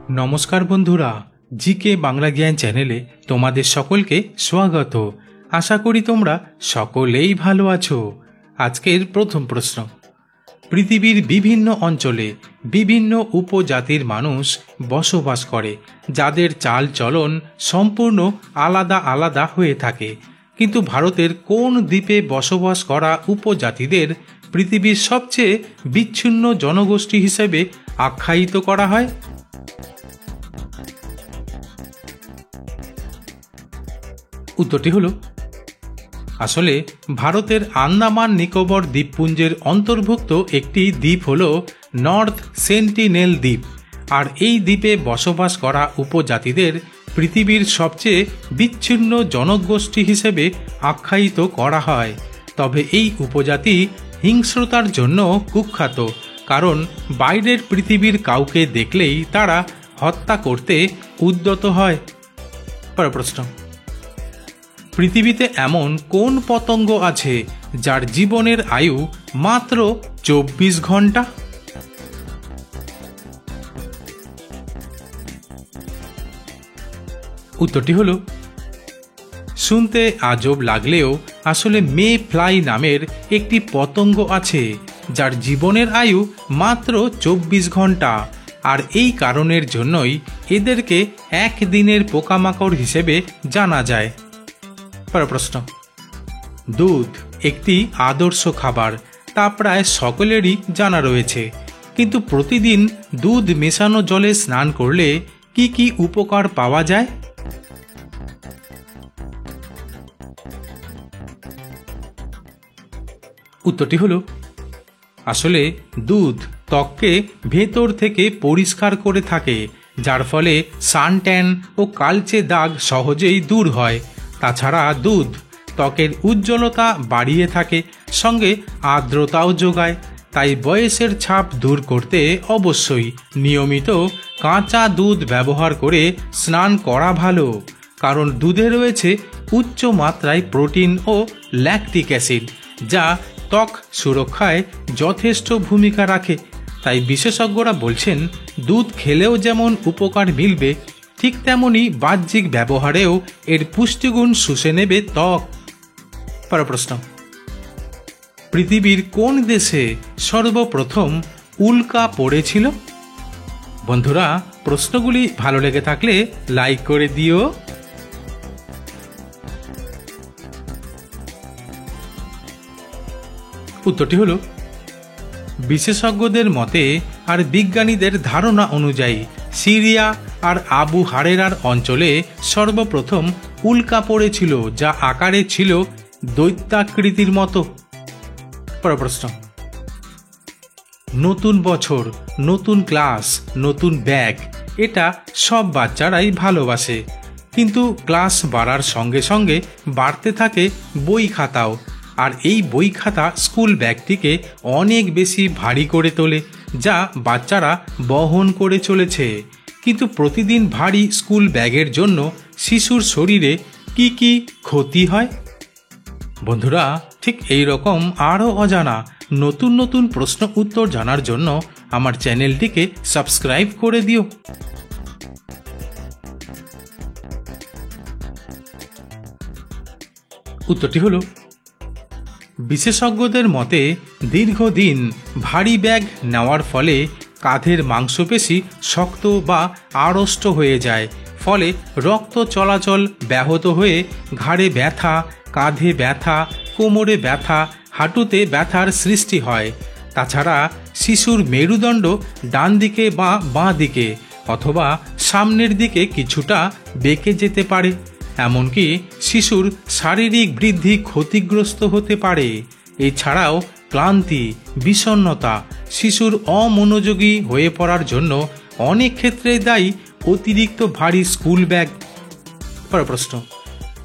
নমস্কার বন্ধুরা, জিকে বাংলা জ্ঞান চ্যানেলে তোমাদের সকলকে স্বাগত। আশা করি তোমরা সকলেই ভালো আছো। আজকের প্রথম প্রশ্ন, পৃথিবীর বিভিন্ন অঞ্চলে বিভিন্ন উপজাতির মানুষ বসবাস করে, যাদের চালচলন সম্পূর্ণ আলাদা আলাদা হয়ে থাকে। কিন্তু ভারতের কোন দ্বীপে বসবাস করা উপজাতিদের পৃথিবীর সবচেয়ে বিচ্ছিন্ন জনগোষ্ঠী হিসেবে আখ্যায়িত করা হয়? উত্তরটি হলো, আসলে ভারতের আন্দামান নিকোবর দ্বীপপুঞ্জের অন্তর্ভুক্ত একটি দ্বীপ হল নর্থ সেন্টিনেল দ্বীপ। আর এই দ্বীপে বসবাস করা উপজাতিদের পৃথিবীর সবচেয়ে বিচ্ছিন্ন জনগোষ্ঠী হিসেবে আখ্যায়িত করা হয়। তবে এই উপজাতি হিংস্রতার জন্য কুখ্যাত, কারণ বাইরের পৃথিবীর কাউকে দেখলেই তারা হত্যা করতে উদ্যত হয়। পরের প্রশ্ন, পৃথিবীতে এমন কোন পতঙ্গ আছে যার জীবনের আয়ু মাত্র 24 ঘন্টা? উত্তরটি হল, শুনতে আজব লাগলেও আসলে মে ফ্লাই নামের একটি পতঙ্গ আছে যার জীবনের আয়ু মাত্র 24 ঘন্টা। আর এই কারণের জন্যই এদেরকে একদিনের পোকামাকড় হিসেবে জানা যায়। প্রশ্ন, দুধ একটি আদর্শ খাবার, তা প্রায় সকলেরই জানা রয়েছে। কিন্তু প্রতিদিন দুধ মেশানো জলে স্নান করলে কি কি উপকার পাওয়া যায়? উত্তরটি হলো, আসলে দুধ ত্বককে ভেতর থেকে পরিষ্কার করে থাকে, যার ফলে সানট্যান ও কালচে দাগ সহজেই দূর হয়। তাছাড়া দুধ ত্বকের উজ্জ্বলতা বাড়িয়ে থাকে, সঙ্গে আর্দ্রতাও যোগায়। তাই বয়সের ছাপ দূর করতে অবশ্যই নিয়মিত কাঁচা দুধ ব্যবহার করে স্নান করা ভালো, কারণ দুধে রয়েছে উচ্চ মাত্রায় প্রোটিন ও ল্যাকটিক অ্যাসিড, যা ত্বক সুরক্ষায় যথেষ্ট ভূমিকা রাখে। তাই বিশেষজ্ঞরা বলছেন, দুধ খেলেও যেমন উপকার মিলবে, ঠিক তেমনি বাহ্যিক ব্যবহারেও এর পুষ্টিগুণ শুষে নেবে ত্বক। প্রশ্ন, পৃথিবীর কোন দেশে সর্বপ্রথম উল্কা পড়েছিল? বন্ধুরা, প্রশ্নগুলি ভালো লেগে থাকলে লাইক করে দিও। উত্তরটি হলো, বিশেষজ্ঞদের মতে আর বিজ্ঞানীদের ধারণা অনুযায়ী সিরিয়া আর আবু হারেরার অঞ্চলে সর্বপ্রথম উল্কা পড়েছিল, যা আকারে ছিল দৈত্যাকৃতির মতো। প্রশ্ন, নতুন বছর, নতুন ক্লাস, নতুন ব্যাগ, এটা সব বাচ্চারাই ভালোবাসে। কিন্তু ক্লাস বাড়ার সঙ্গে সঙ্গে বাড়তে থাকে বই খাতাও। আর এই বই খাতা স্কুল ব্যাগটিকে অনেক বেশি ভারী করে তোলে, যা বাচ্চারা বহন করে চলেছে। কিন্তু প্রতিদিন ভারী স্কুল ব্যাগের জন্য শিশুর শরীরে কি কি ক্ষতি হয়? বন্ধুরা, ঠিক এই রকম আরও অজানা নতুন নতুন প্রশ্ন উত্তর জানার জন্য আমার চ্যানেলটিকে সাবস্ক্রাইব করে দিও। উত্তরটি হলো, বিশেষজ্ঞদের মতে দীর্ঘদিন ভারী ব্যাগ নেওয়ার ফলে কাঁধের মাংসপেশি শক্ত বা আড়ষ্ট হয়ে যায়, ফলে রক্ত চলাচল ব্যাহত হয়ে ঘাড়ে ব্যথা, কাঁধে ব্যথা, কোমরে ব্যথা, হাঁটুতে ব্যথার সৃষ্টি হয়। তাছাড়া শিশুর মেরুদণ্ড ডান দিকে বা বাঁ দিকে অথবা সামনের দিকে কিছুটা বেঁকে যেতে পারে। এমনকি শিশুর শারীরিক বৃদ্ধি ক্ষতিগ্রস্ত হতে পারে। এছাড়াও ক্লান্তি, বিষণ্ণতা, শিশুর অমনোযোগী হয়ে পড়ার জন্য অনেক ক্ষেত্রে দায়ী অতিরিক্ত ভারী স্কুল ব্যাগ। প্রশ্ন,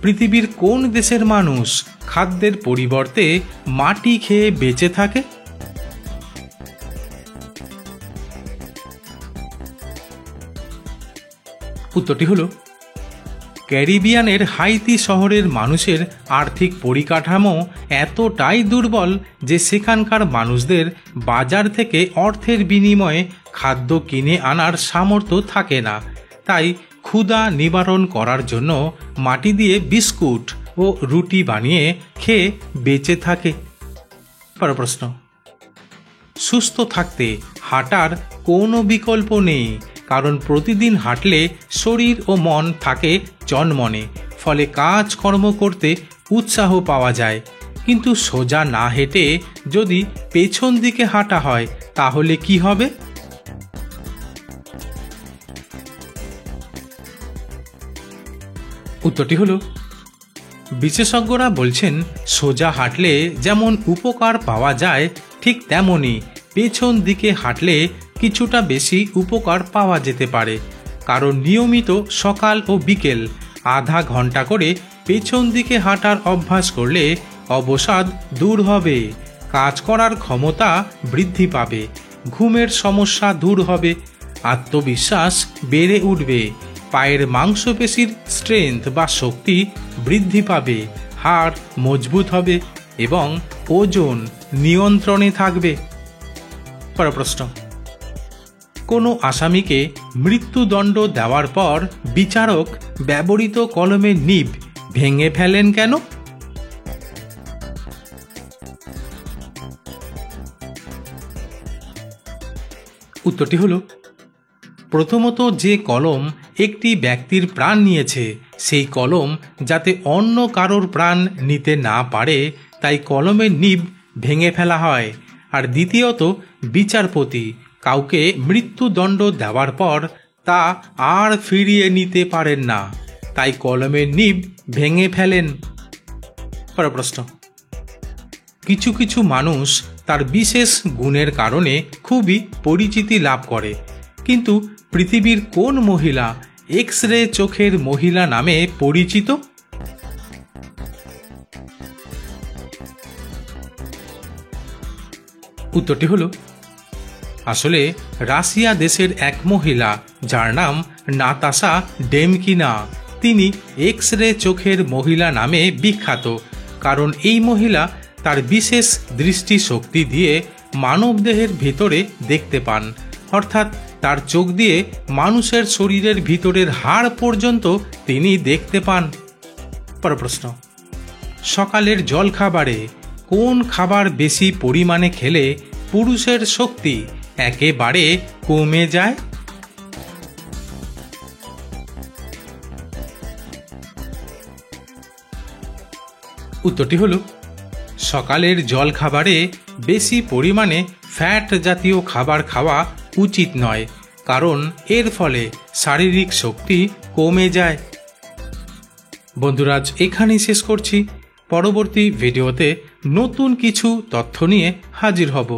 পৃথিবীর কোন দেশের মানুষ খাদ্যের পরিবর্তে মাটি খেয়ে বেঁচে থাকে? উত্তরটি হলো, ক্যারিবিয়ানের হাইতি শহরের মানুষের আর্থিক পরিকাঠামো এতটাই দুর্বল যে সেখানকার মানুষদের বাজার থেকে অর্থের বিনিময়ে খাদ্য কিনে আনার সামর্থ্য থাকে না, তাই ক্ষুধা নিবারণ করার জন্য মাটি দিয়ে বিস্কুট ও রুটি বানিয়ে খেয়ে বেঁচে থাকে। পরের প্রশ্ন, সুস্থ থাকতে হাঁটার কোনো বিকল্প নেই, কারণ প্রতিদিন হাঁটলে শরীর ও মন থাকে চনমনে, ফলে কাজকর্ম করতে উৎসাহ পাওয়া যায়। কিন্তু সোজা না হেঁটে যদি পেছন দিকে হাঁটা হয় তাহলে কি হবে? উত্তরটি হলো, বিশেষজ্ঞরা বলছেন সোজা হাঁটলে যেমন উপকার পাওয়া যায় ঠিক তেমনই পেছন দিকে হাঁটলে কিছুটা বেশি উপকার পাওয়া যেতে পারে। কারণ নিয়মিত সকাল ও বিকেল আধা ঘন্টা করে পেছন দিকে হাঁটার অভ্যাস করলে অবসাদ দূর হবে, কাজ করার ক্ষমতা বৃদ্ধি পাবে, ঘুমের সমস্যা দূর হবে, আত্মবিশ্বাস বেড়ে উঠবে, পায়ের মাংসপেশির স্ট্রেংথ বা শক্তি বৃদ্ধি পাবে, হাড় মজবুত হবে এবং ওজন নিয়ন্ত্রণে থাকবে। পরের প্রশ্ন, কোনো আসামিকে মৃত্যুদণ্ড দেওয়ার পর বিচারক ব্যবহৃত কলমের নিব ভেঙে ফেলেন কেন? উত্তরটি হলো, প্রথমত যে কলম একটি ব্যক্তির প্রাণ নিয়েছে সেই কলম যাতে অন্য কারোর প্রাণ নিতে না পারে তাই কলমের নিব ভেঙে ফেলা হয়। আর দ্বিতীয়ত বিচারপতি কাউকে মৃত্যুদণ্ড দেওয়ার পর তা আর ফিরিয়ে নিতে পারেন না, তাই কলমের নিব ভেঙে ফেলেন। পরের প্রশ্ন, কিছু কিছু মানুষ তার বিশেষ গুণের কারণে খুবই পরিচিতি লাভ করে, কিন্তু পৃথিবীর কোন মহিলা এক্স রে চোখের মহিলা নামে পরিচিত? উত্তরটি হলো, আসলে রাশিয়া দেশের এক মহিলা যার নাম নাতাশা ডেমকিনা, তিনি এক্স রে চোখের মহিলা নামে বিখ্যাত। কারণ এই মহিলা তার বিশেষ দৃষ্টিশক্তি দিয়ে মানবদেহের ভিতরে দেখতে পান, অর্থাৎ তার চোখ দিয়ে মানুষের শরীরের ভিতরের হাড় পর্যন্ত তিনি দেখতে পান। পরের প্রশ্ন, সকালের জলখাবারে কোন খাবার বেশি পরিমাণে খেলে পুরুষের শক্তি একেবারে কমে যায়? উত্তরটি হলো, সকালের জলখাবারে বেশি পরিমাণে ফ্যাট জাতীয় খাবার খাওয়া উচিত নয়, কারণ এর ফলে শারীরিক শক্তি কমে যায়। বন্ধুরা, আজ এখানেই শেষ করছি। পরবর্তী ভিডিওতে নতুন কিছু তথ্য নিয়ে হাজির হব।